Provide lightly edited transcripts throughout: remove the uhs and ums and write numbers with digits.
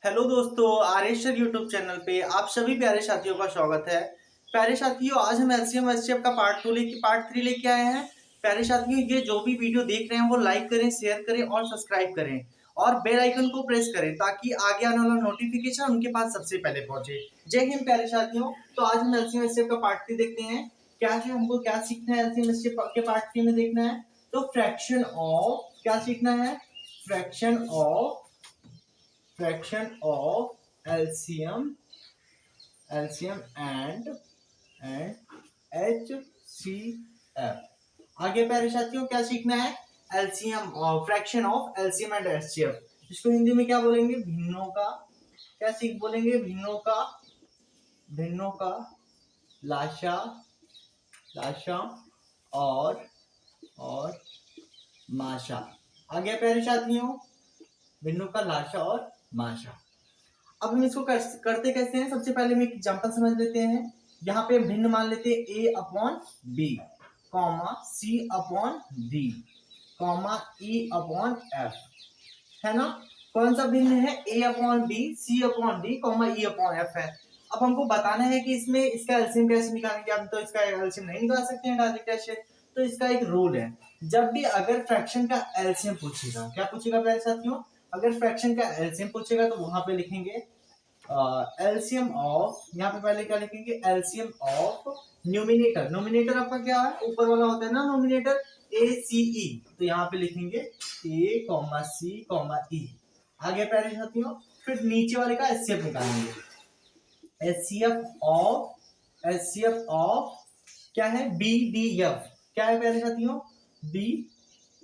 Hello दोस्तों, आर्यशर YouTube channel पे आप सभी प्यारे साथियों का स्वागत है। प्यारे साथियों, आज हम एलसीएम एचसीएफ का पार्ट 3 लेके आए हैं। प्यारे साथियों, ये जो भी वीडियो देख रहे हैं वो लाइक करें, शेयर करें और सब्सक्राइब करें और बेल आइकन को प्रेस करें ताकि आगे आने वाला नोटिफिकेशन उनके पास सबसे पहले पहुंचे। जय हिंद प्यारे साथियों। तो आज हम एलसीएम एचसीएफ का पार्ट 3 देखते हैं। क्या है, हमको क्या सीखना है एलसीएम एचसीएफ के पार्ट 3 में देखना है। तो फ्रैक्शन ऑफ क्या सीखना है, fraction of LCM and HCF। आगे प्यारे साथियों क्या सीखना है, LCM fraction of LCM and HCF। इसको हिंदी में क्या बोलेंगे, भिन्नों का। क्या सीख बोलेंगे, भिन्नों का लाशा लाशा और माशा। आगे प्यारे साथियों, भिन्नों का लाशा और माशा। अब हम इसको करते कैसे हैं, सबसे पहले हम एक एग्जांपल समझ लेते हैं। यहाँ पे भिन्न मान लेते हैं a upon B, comma c upon D, comma e upon f, है ना। कौन सा भिन्न है, a upon B, c upon D, comma e upon f है। अब हमको बताना है कि इसमें इसका एलसीएम कैसे निकालेंगे। हम तो इसका एलसीएम नहीं निकाल सकते हैं डायरेक्ट ऐसे। तो इसका एक रूल है, जब भी अगर फ्रैक्शन का एलसीएम पूछेगा, क्या पूछेगा प्यारे साथियों, अगर फ्रैक्शन का एलसीएम पूछेगा तो वहां पे लिखेंगे एलसीएम ऑफ, यहाँ पे पहले क्या लिखेंगे, एलसीएम ऑफ न्यूमिनेटर। न्यूमिनेटर आपका क्या है, ऊपर वाला होता है ना नोमिनेटर, ए सी ई। तो यहाँ पे लिखेंगे ए कॉमा सी कॉमा ई। आगे प्यारे साथियों, फिर नीचे वाले का एचसीएफ निकालेंगे। एचसीएफ ऑफ क्या है, बी डी एफ। क्या है प्यारे साथियों, B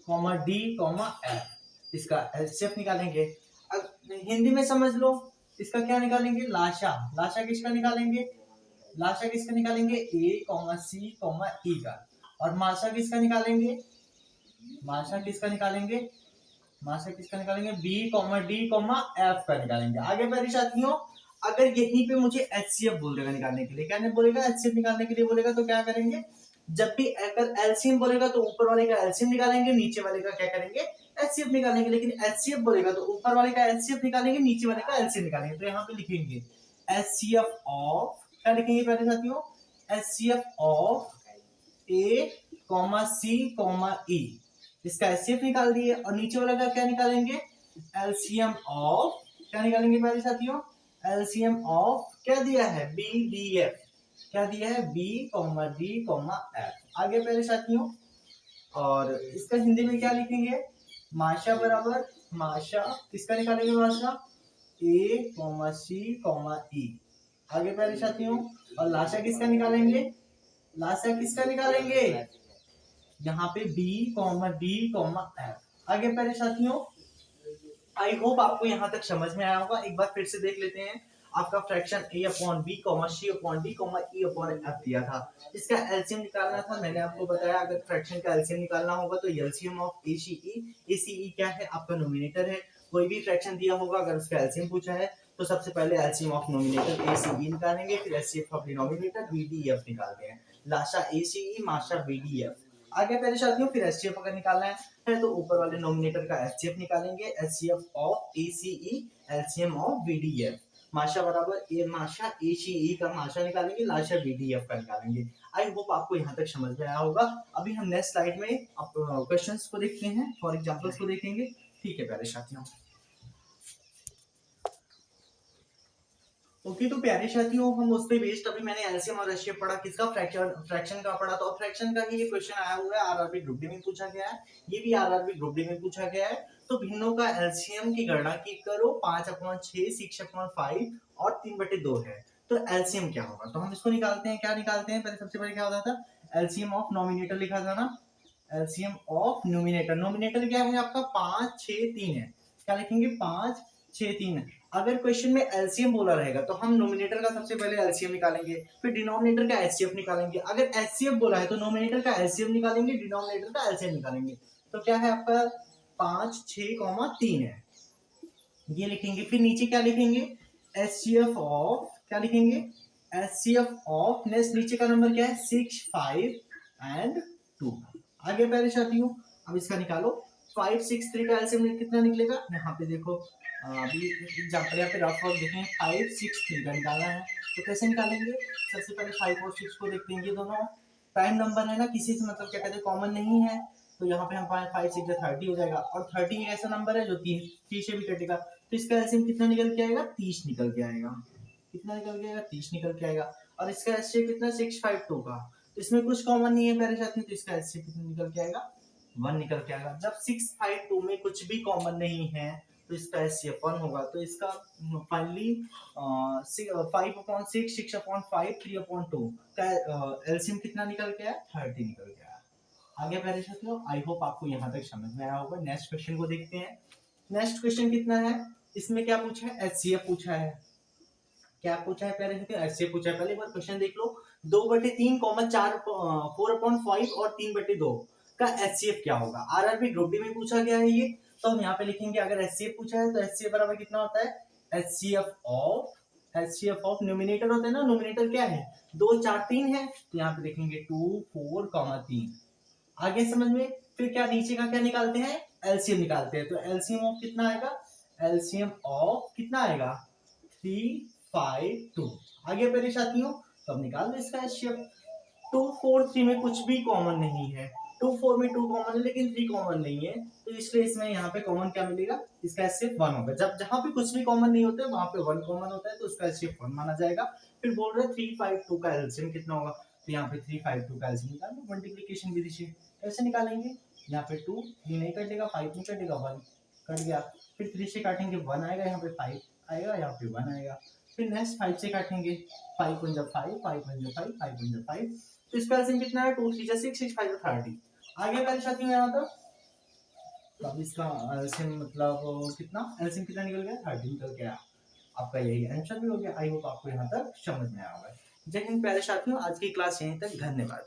comma D comma F. इसका एचसीएफ निकालेंगे। अब हिंदी में समझ लो, इसका क्या निकालेंगे, लाशा। लाशा किसका निकालेंगे, ए कॉमा सी कॉमा ई का। और माशा किसका निकालेंगे, B comma D comma F का निकालेंगे। आगे प्यारे साथियों, अगर यहीं पे मुझे एचसीएफ बोलेगा निकालने के लिए, क्या बोलेगा, एचसीएफ निकालने के लिए बोलेगा, तो क्या करेंगे, जब भी अगर एलसीएम बोलेगा तो ऊपर वाले का एलसीएम निकालेंगे, नीचे वाले का क्या करेंगे, एचसीएफ निकालेंगे। लेकिन एचसीएफ बोलेगा तो ऊपर वाले का एचसीएफ निकालेंगे, नीचे वाले का एलसीएम निकालेंगे। तो यहाँ पे लिखेंगे एचसीएफ ऑफ, क्या लिखेंगे प्यारे साथियों, HCF of A comma C comma E. इसका एचसीएफ निकाल दिए। और नीचे वाला का क्या निकालेंगे, एलसीएम ऑफ, क्या निकालेंगे प्यारे साथियों, एलसीएम ऑफ क्या दिया है, बी डी एफ। क्या दिया है, B comma D comma F. आगे प्यारे साथियों, और इसका हिंदी में क्या लिखेंगे, माशा बराबर, माशा किसका निकालेंगे, माशा ए कॉमा सी कॉमा ई। आगे प्यारे साथियों, और लाशा किसका निकालेंगे, यहाँ पे B comma D comma F. आगे प्यारे साथियों, आई होप आपको यहाँ तक समझ में आया होगा। एक बार फिर से देख लेते हैं। आपका fraction A upon B comma C upon D comma E upon F दिया था। इसका एलसीएम निकालना था। मैंने आपको बताया अगर फ्रैक्शन का एलसीएम निकालना होगा तो एलसीएम ऑफ एसीई क्या है, आपका नोमिनेटर है। कोई भी फ्रैक्शन दिया होगा, अगर उसका एलसीएम पूछा है तो सबसे पहले एलसीएम ऑफ नोमिनेटर एसीई निकालेंगे, फिर एचसीएफ ऑफ डिनोमिनेटर बीडीएफ निकालते हैं। लाशा एसीई, माशा बीडीएफ। आगे पहले साथियों, फिर एचसीएफ अगर निकालना है तो ऊपर वाले नोमिनेटर का एचसीएफ निकालेंगे, HCF of ACE, LCM of BDF. माशा बराबर ए माशा एसीई का माशा निकालेंगे, लाशा बीडीएफ का निकालेंगे। आई होप आपको यहाँ तक समझ में आया होगा। अभी हम नेक्स्ट स्लाइड में क्वेश्चंस को देखते हैं, फॉर एग्जांपल्स को देखेंगे। ठीक है प्यारे साथियों। ओके तो प्यारे साथियों, हम उस पे बेस्ड अभी मैंने एलसीएम और एचसीएफ पढ़ा, किसका, फ्रैक्शन का पढ़ा। तो फ्रैक्शन का ही ये क्वेश्चन आया हुआ है, आरआरबी ग्रुप डी में पूछा गया है। ये भी आरआरबी ग्रुप डी में पूछा गया है। तो भिन्नों का एलसीएम की गणना की करो, 5/6, 6/5 और 3/2 है। तो एलसीएम क्या होगा, तो हम इसको निकालते हैं। क्या निकालते हैं, पहले सबसे पहले क्या होता था, एलसीएम ऑफ नॉमिनेटर लिखा था ना, एलसीएम ऑफ नोमिनेटर। नोमिनेटर क्या है आपका, 5 6 3 है। क्या लिखेंगे, 5 6 3 है। अगर क्वेश्चन में एलसीएम बोला रहेगा तो हम नोमिनेटर का सबसे पहले एलसीएम निकालेंगे, फिर डिनोमिनेटर का एचसीएफ निकालेंगे। अगर एचसीएफ बोला है तो नोमिनेटर का एलसीएम निकालेंगे, डिनोमिनेटर का एलसीएम निकालेंगे। तो क्या है आपका 5 6 3 है, ये लिखेंगे। फिर नीचे क्या लिखेंगे, एचसीएफ ऑफ, क्या लिखेंगे, एचसीएफ ऑफ नेक्स्ट नीचे का नंबर क्या है, 6 5 एंड 2। आगे पहले साथियों, अब इसका निकालो, 5 6 3 का एलसीएम कितना निकलेगा, यहाँ पे देखो अभी एग्जाम्पल यहाँ पे रफ वर्क देखें, 5 6 3 का निकालना है तो कैसे निकालेंगे? सबसे पहले 5 और 6 को देखते हैं, ये दोनों प्राइम नंबर है ना, किसी से मतलब क्या कहते हैं कॉमन नहीं है, तो यहाँ पे हम 5 6 30 हो जाएगा, और 30 एक ऐसा नंबर है जो 30 से भी कटेगा, तो इसका एलसीएम कितना निकल के आएगा? 30 निकल के आएगा। कितना निकल के आएगा? 30 निकल के आएगा। और इसका एलसीएम कितना? 652 का, तो इसमें कुछ कॉमन नहीं है प्यारे साथी, तो इसका एलसीएम कितना निकल के आएगा? 1 निकल के आएगा। जब 652 में कुछ भी कॉमन नहीं है तो इसका एचसीएफ 1 होगा, तो इसका फाइनली 5/6 6/5 3/2 का एलसीएम कितना निकल के आया? 30 निकल के आया। आगे प्यारे साथियों, आई होप आपको यहाँ तक समझ में आया होगा। नेक्स्ट क्वेश्चन को देखते हैं। नेक्स्ट क्वेश्चन कितना है? इसमें क्या पूछा है? एचसीएफ पूछा है। क्या पूछा है प्यारे साथियों? एचसीएफ पूछा है। पहले एक बार क्वेश्चन देख लो, 2/3 4 4/5 और 3/2 का एचसीएफ क्या होगा? आरआरबी ग्रुप डी में पूछा गया है ये, तो हम यहाँ पे लिखेंगे अगर एचसीएफ पूछा है तो एचसीएफ बराबर कितना होता है? एचसीएफ ऑफ न्यूमिनेटर होता है ना, न्यूमिनेटर क्या है? 2 4 3 है, तो यहाँ पे लिखेंगे 2 4, 3। आगे समझ में? फिर क्या नीचे का क्या निकालते हैं? एलसीएम निकालते हैं, तो एलसीएम ऑफ कितना आएगा? एलसीएम ऑफ कितना आएगा? 352। आगे मेरे साथियों, तो अब निकाल दो इसका एचसीएफ। 2 4 3 में कुछ भी कॉमन नहीं है, 2 4 में 2 कॉमन है लेकिन 3 कॉमन नहीं है, तो इसलिए इसमें यहाँ पे कॉमन क्या मिलेगा? इसका एचसीएफ 1 होगा। जब जहां पे कुछ भी कॉमन नहीं होता है वहां पे 1 कॉमन होता है, तो उसका एचसीएफ 1 माना जाएगा। फिर बोल रहे 352 का एलसीएम कितना होगा, तो यहाँ पे 352 का एलसीएम निकाल लो मल्टीप्लिकेशन विधि से। कैसे निकालेंगे? यहाँ पे 2 3 नहीं कटेगा, 5 नहीं कटेगा, 1 कट गया। फिर 3 से काटेंगे 1 आएगा, यहाँ पे 5 आएगा, यहाँ पे 1 आएगा। फिर नेक्स्ट 5 से काटेंगे, 5 1 5 5 1 5 5 1 5, तो इसका एलसीएम कितना है? 2 3 6 6 5 30। आगे वाले साथियों यहाँ तक, तो अब इसका एलसीएम मतलब कितना? एलसीएम कितना निकल गया? 30 निकल गया। आपका यही आंसर भी हो गया। आई होप आपको यहाँ तक समझ में आया होगा। जय हिंद प्यारे साथियों, आज की क्लास यहीं तक। धन्यवाद।